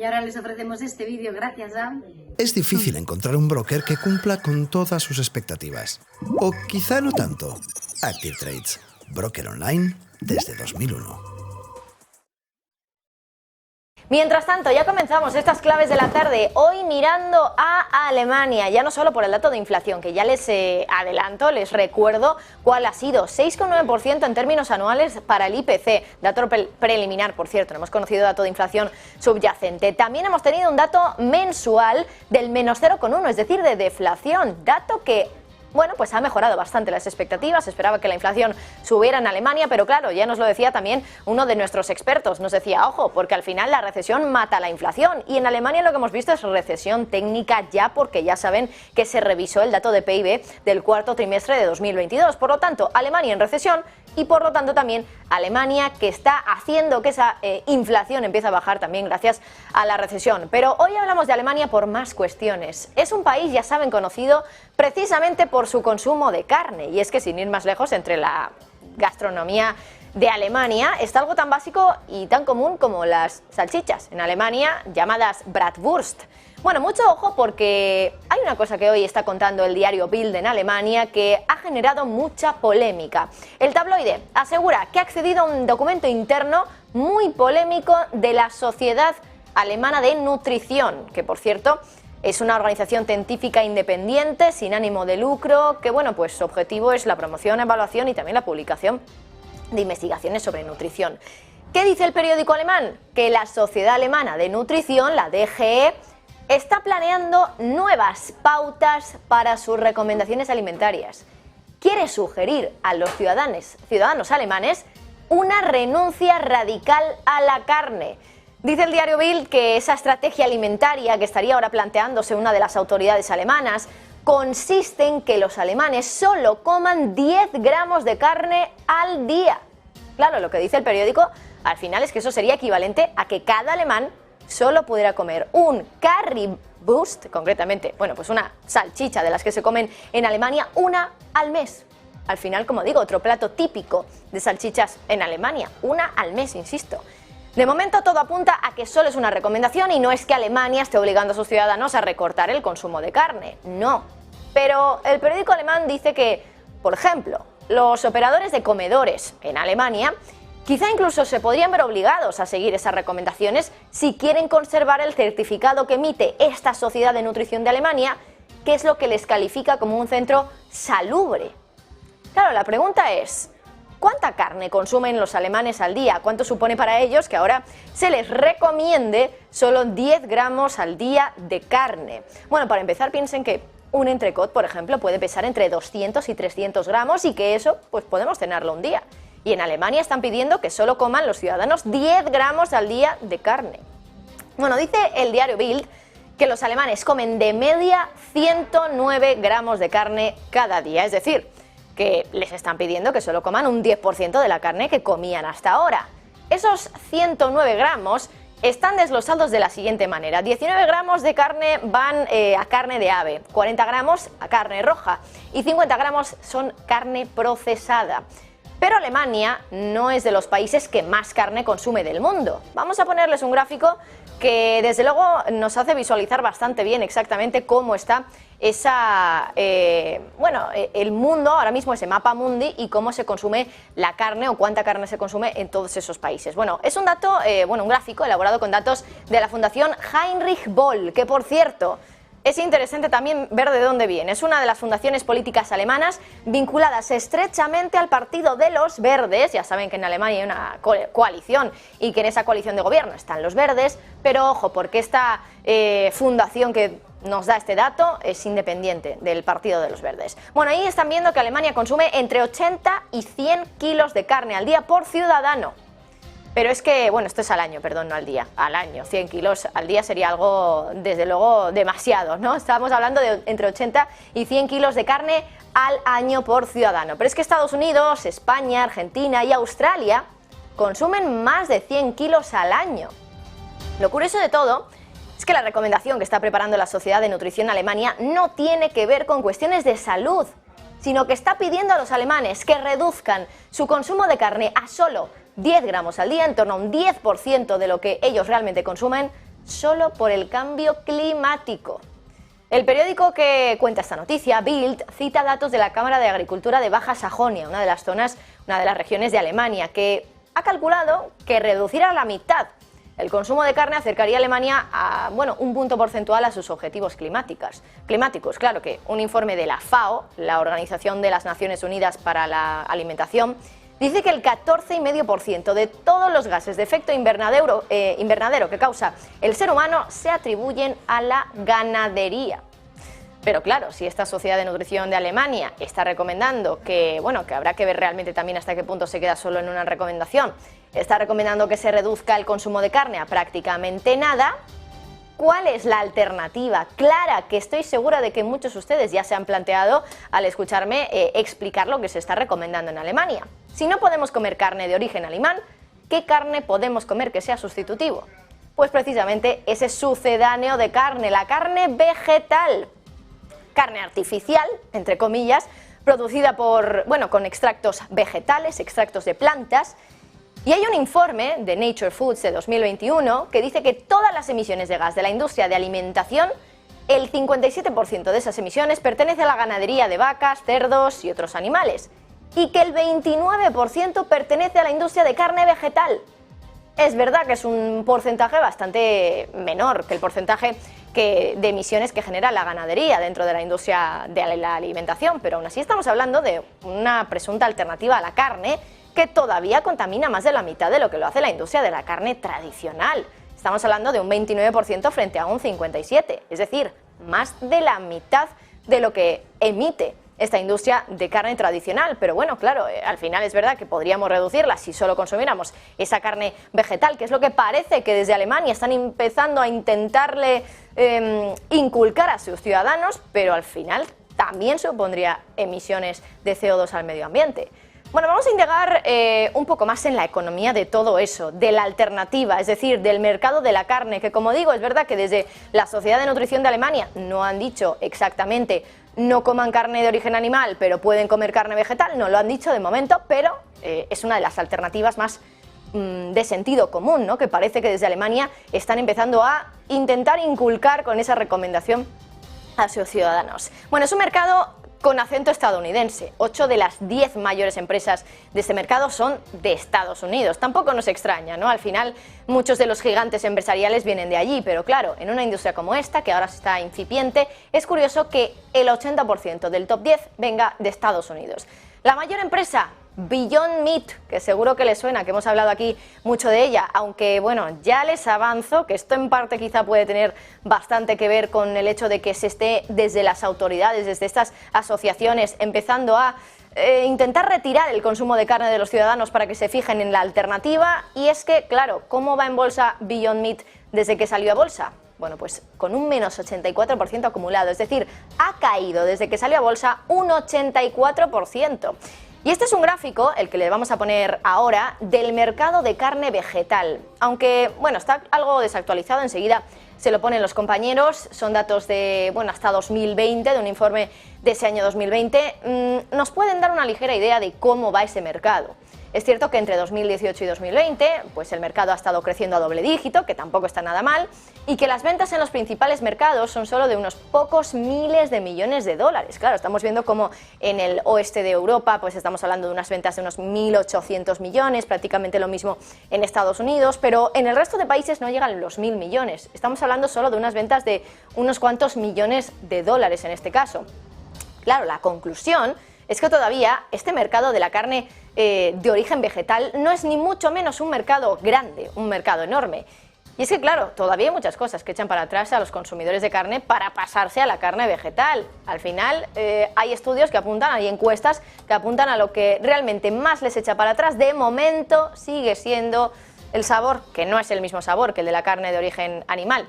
Y ahora les ofrecemos este vídeo gracias a... Es difícil encontrar un broker que cumpla con todas sus expectativas. O quizá no tanto. Active Trades, broker online desde 2001. Mientras tanto, ya comenzamos estas claves de la tarde, hoy mirando a Alemania, ya no solo por el dato de inflación, que ya les adelanto, les recuerdo cuál ha sido, 6,9% en términos anuales para el IPC, dato preliminar, por cierto, no hemos conocido dato de inflación subyacente. También hemos tenido un dato mensual del menos 0,1, es decir, de deflación, dato que... Bueno, pues ha mejorado bastante las expectativas, esperaba que la inflación subiera en Alemania, pero claro, ya nos lo decía también uno de nuestros expertos, nos decía, ojo, porque al final la recesión mata la inflación y en Alemania lo que hemos visto es recesión técnica ya porque ya saben que se revisó el dato de PIB del cuarto trimestre de 2022, por lo tanto, Alemania en recesión y por lo tanto también Alemania que está haciendo que esa inflación empiece a bajar también gracias a la recesión. Pero hoy hablamos de Alemania por más cuestiones. Es un país, ya saben, conocido precisamente por su consumo de carne y es que sin ir más lejos entre la gastronomía de Alemania está algo tan básico y tan común como las salchichas en Alemania llamadas Bratwurst. Bueno, mucho ojo porque hay una cosa que hoy está contando el diario Bild en Alemania que ha generado mucha polémica. El tabloide asegura que ha accedido a un documento interno muy polémico de la Sociedad Alemana de Nutrición, que por cierto es una organización científica independiente sin ánimo de lucro que, bueno, pues su objetivo es la promoción, evaluación y también la publicación de investigaciones sobre nutrición. ¿Qué dice el periódico alemán? Que la Sociedad Alemana de Nutrición, la DGE, está planeando nuevas pautas para sus recomendaciones alimentarias. Quiere sugerir a los ciudadanos alemanes una renuncia radical a la carne. Dice el diario Bild que esa estrategia alimentaria que estaría ahora planteándose una de las autoridades alemanas consiste en que los alemanes solo coman 10 gramos de carne al día. Claro, lo que dice el periódico al final es que eso sería equivalente a que cada alemán solo pudiera comer un Currywurst, concretamente, bueno, pues una salchicha de las que se comen en Alemania, una al mes. Al final, como digo, otro plato típico de salchichas en Alemania, una al mes, insisto. De momento todo apunta a que solo es una recomendación y no es que Alemania esté obligando a sus ciudadanos a recortar el consumo de carne, no. Pero el periódico alemán dice que, por ejemplo, los operadores de comedores en Alemania quizá incluso se podrían ver obligados a seguir esas recomendaciones si quieren conservar el certificado que emite esta Sociedad de Nutrición de Alemania, que es lo que les califica como un centro salubre. Claro, la pregunta es, ¿cuánta carne consumen los alemanes al día? ¿Cuánto supone para ellos que ahora se les recomiende solo 10 gramos al día de carne? Bueno, para empezar, piensen que un entrecot, por ejemplo, puede pesar entre 200 y 300 gramos y que eso, pues podemos cenarlo un día. Y en Alemania están pidiendo que solo coman los ciudadanos 10 gramos al día de carne. Bueno, dice el diario Bild que los alemanes comen de media 109 gramos de carne cada día, es decir, que les están pidiendo que solo coman un 10% de la carne que comían hasta ahora. Esos 109 gramos están desglosados de la siguiente manera. 19 gramos de carne van a carne de ave, 40 gramos a carne roja y 50 gramos son carne procesada. Pero Alemania no es de los países que más carne consume del mundo. Vamos a ponerles un gráfico que desde luego nos hace visualizar bastante bien exactamente cómo está el mundo, ahora mismo ese mapa mundi y cómo se consume la carne o cuánta carne se consume en todos esos países. Bueno, es un dato, un gráfico elaborado con datos de la Fundación Heinrich Böll, que por cierto, es interesante también ver de dónde viene. Es una de las fundaciones políticas alemanas vinculadas estrechamente al Partido de los Verdes. Ya saben que en Alemania hay una coalición y que en esa coalición de gobierno están los verdes, pero ojo, porque esta fundación que nos da este dato es independiente del Partido de los Verdes. Bueno, ahí están viendo que Alemania consume entre 80 y 100 kilos de carne al día por ciudadano. Pero es que, bueno, esto es al año, perdón, no al día, al año. 100 kilos al día sería algo, desde luego, demasiado, ¿no? Estábamos hablando de entre 80 y 100 kilos de carne al año por ciudadano. Pero es que Estados Unidos, España, Argentina y Australia consumen más de 100 kilos al año. Lo curioso de todo es que la recomendación que está preparando la Sociedad de Nutrición Alemania no tiene que ver con cuestiones de salud, sino que está pidiendo a los alemanes que reduzcan su consumo de carne a solo 10 gramos al día, en torno a un 10% de lo que ellos realmente consumen, solo por el cambio climático. El periódico que cuenta esta noticia, Bild, cita datos de la Cámara de Agricultura de Baja Sajonia, una de las regiones de Alemania, que ha calculado que reducir a la mitad el consumo de carne acercaría a Alemania a un punto porcentual a sus objetivos climáticos. Claro que un informe de la FAO, la Organización de las Naciones Unidas para la Alimentación, dice que el 14,5% de todos los gases de efecto invernadero que causa el ser humano se atribuyen a la ganadería. Pero claro, si esta Sociedad de Nutrición de Alemania está recomendando que habrá que ver realmente también hasta qué punto se queda solo en una recomendación, está recomendando que se reduzca el consumo de carne a prácticamente nada, ¿cuál es la alternativa clara que estoy segura de que muchos de ustedes ya se han planteado al escucharme explicar lo que se está recomendando en Alemania? Si no podemos comer carne de origen alemán, ¿qué carne podemos comer que sea sustitutivo? Pues precisamente ese sucedáneo de carne, la carne vegetal. Carne artificial, entre comillas, producida con extractos vegetales, extractos de plantas. Y hay un informe de Nature Foods de 2021 que dice que todas las emisiones de gas de la industria de alimentación, el 57% de esas emisiones pertenece a la ganadería de vacas, cerdos y otros animales, y que el 29% pertenece a la industria de carne vegetal. Es verdad que es un porcentaje bastante menor que el porcentaje de emisiones que genera la ganadería dentro de la industria de la alimentación, pero aún así estamos hablando de una presunta alternativa a la carne que todavía contamina más de la mitad de lo que lo hace la industria de la carne tradicional. Estamos hablando de un 29% frente a un 57%, es decir, más de la mitad de lo que emite esta industria de carne tradicional. Pero claro, al final es verdad que podríamos reducirla si solo consumiéramos esa carne vegetal, que es lo que parece que desde Alemania están empezando a intentarle inculcar a sus ciudadanos, pero al final también supondría emisiones de CO2 al medio ambiente. Vamos a indagar un poco más en la economía de todo eso, de la alternativa, es decir, del mercado de la carne, que como digo, es verdad que desde la Sociedad de Nutrición de Alemania no han dicho exactamente no coman carne de origen animal, pero pueden comer carne vegetal, no lo han dicho de momento, pero es una de las alternativas más de sentido común, ¿no?, que parece que desde Alemania están empezando a intentar inculcar con esa recomendación a sus ciudadanos. Es un mercado con acento estadounidense. 8 de las 10 mayores empresas de este mercado son de Estados Unidos. Tampoco nos extraña, ¿no? Al final, muchos de los gigantes empresariales vienen de allí, pero claro, en una industria como esta, que ahora está incipiente, es curioso que el 80% del top 10 venga de Estados Unidos. La mayor empresa, Beyond Meat, que seguro que les suena, que hemos hablado aquí mucho de ella, aunque ya les avanzo que esto en parte quizá puede tener bastante que ver con el hecho de que se esté desde las autoridades, desde estas asociaciones, empezando a intentar retirar el consumo de carne de los ciudadanos para que se fijen en la alternativa. Y es que, claro, ¿cómo va en bolsa Beyond Meat desde que salió a bolsa? Pues con un menos 84% acumulado, es decir, ha caído desde que salió a bolsa un 84%. Y este es un gráfico, el que le vamos a poner ahora, del mercado de carne vegetal. Aunque, está algo desactualizado, enseguida se lo ponen los compañeros, son datos de, hasta 2020, de un informe de ese año 2020, nos pueden dar una ligera idea de cómo va ese mercado. Es cierto que entre 2018 y 2020, el mercado ha estado creciendo a doble dígito, que tampoco está nada mal, y que las ventas en los principales mercados son solo de unos pocos miles de millones de dólares. Claro, estamos viendo como en el oeste de Europa, estamos hablando de unas ventas de unos 1.800 millones, prácticamente lo mismo en Estados Unidos, pero en el resto de países no llegan los 1.000 millones. Estamos hablando solo de unas ventas de unos cuantos millones de dólares en este caso. Claro, la conclusión es que todavía este mercado de la carne de origen vegetal no es ni mucho menos un mercado grande, un mercado enorme. Y es que, claro, todavía hay muchas cosas que echan para atrás a los consumidores de carne para pasarse a la carne vegetal. Al final hay estudios que apuntan, hay encuestas que apuntan a lo que realmente más les echa para atrás. De momento sigue siendo el sabor, que no es el mismo sabor que el de la carne de origen animal.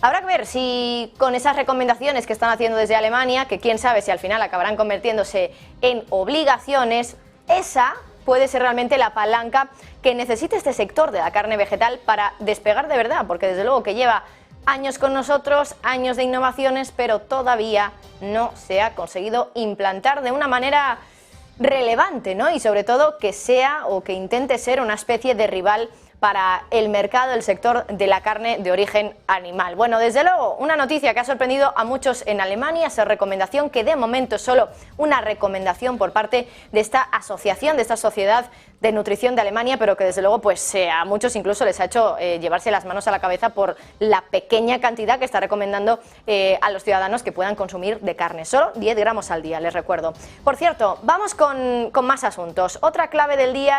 Habrá que ver si con esas recomendaciones que están haciendo desde Alemania, que quién sabe si al final acabarán convirtiéndose en obligaciones, esa puede ser realmente la palanca que necesita este sector de la carne vegetal para despegar de verdad, porque desde luego que lleva años con nosotros, años de innovaciones, pero todavía no se ha conseguido implantar de una manera relevante, ¿no? Y sobre todo que sea o que intente ser una especie de rival para el mercado, el sector de la carne de origen animal. Bueno, desde luego, una noticia que ha sorprendido a muchos en Alemania, esa recomendación que de momento es solo una recomendación por parte de esta asociación, de esta sociedad de nutrición de Alemania, pero que desde luego pues a muchos incluso les ha hecho llevarse las manos a la cabeza por la pequeña cantidad que está recomendando a los ciudadanos que puedan consumir de carne, solo 10 gramos al día, les recuerdo. Por cierto, vamos con más asuntos. Otra clave del día